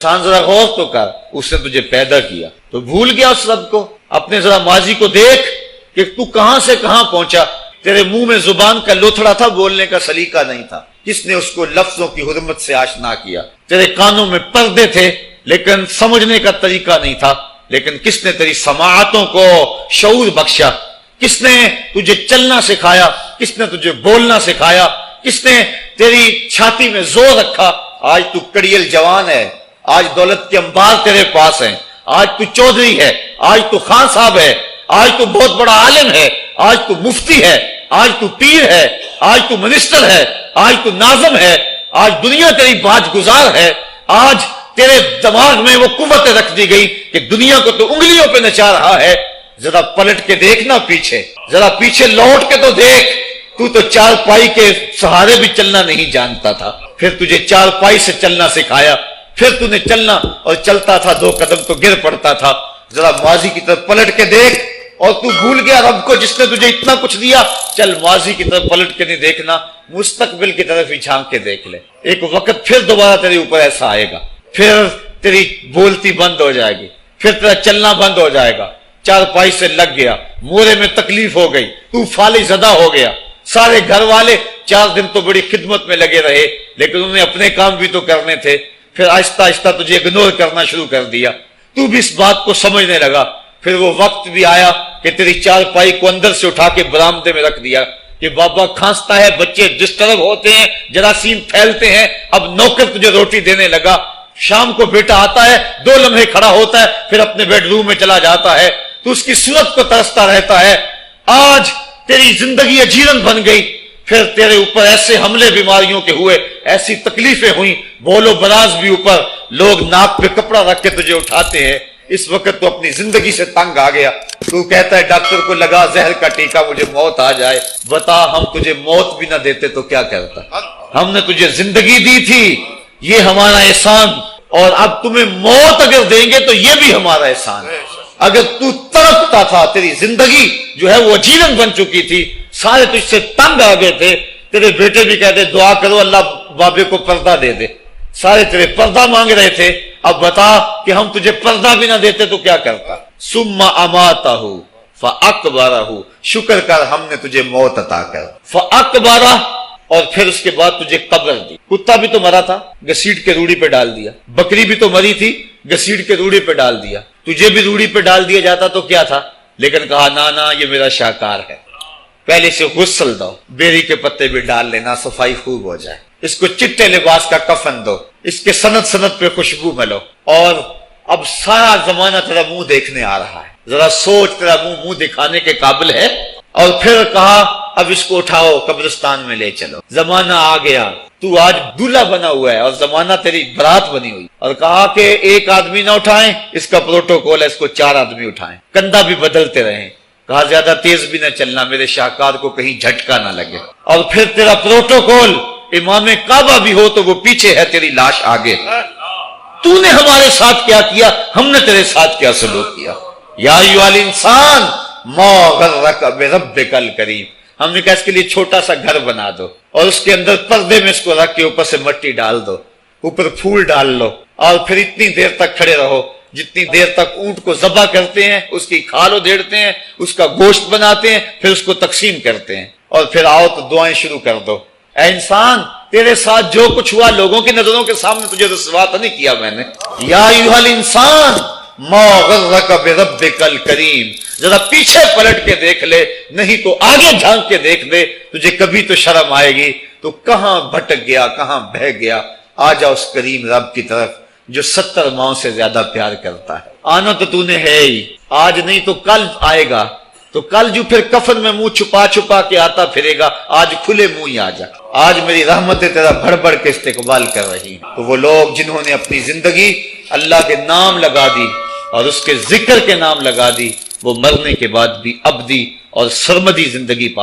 انسان ذرا غور تو کر، اس نے تجھے پیدا کیا تو بھول گیا اس رب کو؟ اپنے ذرا ماضی کو دیکھ کہ تو کہاں سے کہاں پہنچا۔ تیرے منہ میں زبان کا لوتھڑا تھا، بولنے کا سلیقہ نہیں تھا، کس نے اس کو لفظوں کی حرمت سے آشنا کیا؟ تیرے کانوں میں پردے تھے لیکن سمجھنے کا طریقہ نہیں تھا، لیکن کس نے تیری سماعتوں کو شعور بخشا؟ کس نے تجھے چلنا سکھایا؟ کس نے تجھے بولنا سکھایا؟ کس نے تیری چھاتی میں زور رکھا؟ آج تو کڑیل جوان ہے، آج دولت کے انبار تیرے پاس ہیں، آج تو چودھری ہے، آج تو خان صاحب ہے، آج تو بہت بڑا عالم ہے، آج تو مفتی ہے، آج تو پیر ہے، آج تو منسٹر ہے، آج تو ناظم ہے، آج دنیا تیری باج گزار ہے۔ آج تیرے دماغ میں وہ قوت رکھ دی گئی کہ دنیا کو تو انگلیوں پہ نچا رہا ہے۔ ذرا پلٹ کے دیکھنا پیچھے، ذرا پیچھے لوٹ کے تو دیکھ، تو چار پائی کے سہارے بھی چلنا نہیں جانتا تھا، پھر تجھے چار پائی سے چلنا سکھایا، پھر تو نے چلنا اور چلتا تھا، دو قدم تو گر پڑتا تھا۔ ذرا ماضی کی طرف پلٹ کے دیکھ، اور تو بھول گیا رب کو جس نے تجھے اتنا کچھ دیا۔ چل ماضی کی طرف پلٹ کے نہیں دیکھنا، مستقبل کی طرف ہی جھانک کے دیکھ لے۔ ایک وقت پھر دوبارہ تیرے اوپر ایسا آئے گا، پھر تیری بولتی بند ہو جائے گی، پھر تیرا چلنا بند ہو جائے گا۔ چار پائی سے لگ گیا، مورے میں تکلیف ہو گئی، تو فالج زدہ ہو گیا۔ سارے گھر والے 4 دن تو بڑی خدمت میں لگے رہے، لیکن انہوں نے اپنے کام بھی تو کرنے تھے، پھر آہستہ آہستہ تجھے اگنور کرنا شروع کر دیا۔ تو بھی اس بات کو سمجھنے لگا، پھر وہ وقت بھی آیا کہ تیری چار پائی کو اندر سے اٹھا کے برآمدے میں رکھ دیا کہ بابا کھانستا ہے، بچے ڈسٹرب ہوتے ہیں، جراثیم پھیلتے ہیں، اب نوکر تجھے روٹی دینے لگا۔ شام کو بیٹا آتا ہے، 2 لمحے کھڑا ہوتا ہے، پھر اپنے بیڈ روم میں چلا جاتا ہے، تو اس کی صورت کو ترستا رہتا ہے۔ آج تیری زندگی اجیرن بن گئی، پھر تیرے اوپر ایسے حملے بیماریوں کے ہوئے، ایسی تکلیفیں ہوئیں، بول و براز بھی اوپر، لوگ ناک پہ کپڑا رکھ کے تجھے اٹھاتے ہیں۔ اس وقت تو اپنی زندگی سے تنگ آ گیا، تو کہتا ہے ڈاکٹر کو لگا زہر کا ٹیکہ، مجھے موت آ جائے۔ بتا ہم تجھے موت بھی نہ دیتے تو کیا کرتا؟ ہم نے تجھے زندگی دی تھی، یہ ہمارا احسان، اور اب تمہیں موت اگر دیں گے تو یہ بھی ہمارا احسان ہے۔ اگر تو تڑپتا تھا، تیری زندگی جو ہے وہ اجیرن بن چکی تھی، سارے تجھ سے تنگ آ گئے تھے، تیرے بیٹے بھی کہتے دعا کرو اللہ بابے کو پردہ دے دے، سارے تیرے پردہ مانگ رہے تھے، اب بتا کہ ہم تجھے پردہ بھی نہ دیتے تو کیا کرتا؟ ثم اماتہ فاقبرہ، شکر کر ہم نے تجھے موت عطا کر، فاقبرہ، اور پھر اس کے بعد تجھے قبر دی۔ کتا بھی تو مرا تھا، گھسیٹ کے روڑی پہ ڈال دیا، بکری بھی تو مری تھی، گھسیٹ کے روڑی پہ ڈال دیا، تجھے بھی روڑی پہ ڈال دیا جاتا تو کیا تھا؟ لیکن کہا نا یہ میرا شاہکار ہے، پہلے سے غسل دو، بیری کے پتے بھی ڈال لینا، صفائی خوب ہو جائے، اس کو چٹے لباس کا کفن دو، اس کے سند پہ خوشبو ملو، اور اب سارا زمانہ تیرا منہ دیکھنے آ رہا ہے، ذرا سوچ تیرا منہ دکھانے کے قابل ہے؟ اور پھر کہا اب اس کو اٹھاؤ قبرستان میں لے چلو، زمانہ آ گیا، تو آج دولہا بنا ہوا ہے اور زمانہ تیری برات بنی ہوئی، اور کہا کہ ایک آدمی نہ اٹھائیں، اس کا پروٹوکول ہے، اس کو 4 آدمی اٹھائیں، کندھا بھی بدلتے رہیں، کہا زیادہ تیز بھی نہ چلنا، میرے شاہکار کو کہیں جھٹکا نہ لگے، اور پھر تیرا پروٹوکول امام کعبہ بھی ہو تو وہ پیچھے ہے، تیری لاش آگے۔ تو نے ہمارے ساتھ کیا کیا، ہم نے تیرے ساتھ کیا سلوک کیا؟ یا ایھا الانسان ما غرک بربک الکریم، ہم نے کہا اس کے لیے چھوٹا سا گھر بنا دو، اور اس کے اندر پردے میں اس کو رکھ کے اوپر سے مٹی ڈال دو، اوپر پھول ڈال لو، اور پھر اتنی دیر تک کھڑے رہو جتنی دیر تک اونٹ کو ذبح کرتے ہیں، اس کی کھال ادھیڑتے ہیں، اس کا گوشت بناتے ہیں، پھر اس کو تقسیم کرتے ہیں، اور پھر آؤ تو دعائیں شروع کر دو۔ اے انسان، تیرے ساتھ جو کچھ ہوا لوگوں کی نظروں کے سامنے تجھے رسوا تو نہیں کیا میں نے؟ یا ایھا الانسان ما غرک بربک الکریم، ذرا پیچھے پلٹ کے دیکھ لے، نہیں تو آگے جھانک کے دیکھ لے، تجھے کبھی تو شرم آئے گی، تو کہاں بھٹک گیا، کہاں بہہ گیا۔ آ جا اس کریم رب کی طرف جو 70 ماؤں سے زیادہ پیار کرتا ہے۔ آنا تو نے ہے ہی، آج نہیں تو کل آئے گا، تو کل جو پھر کفن میں منہ چھپا چھپا کے آتا پھرے گا، آج کھلے منہ ہی آ جا۔ آج میری رحمتیں تیرا بڑھ بڑھ کے استقبال کر رہی ہیں۔ تو وہ لوگ جنہوں نے اپنی زندگی اللہ کے نام لگا دی اور اس کے ذکر کے نام لگا دی، وہ مرنے کے بعد بھی ابدی اور سرمدی زندگی پا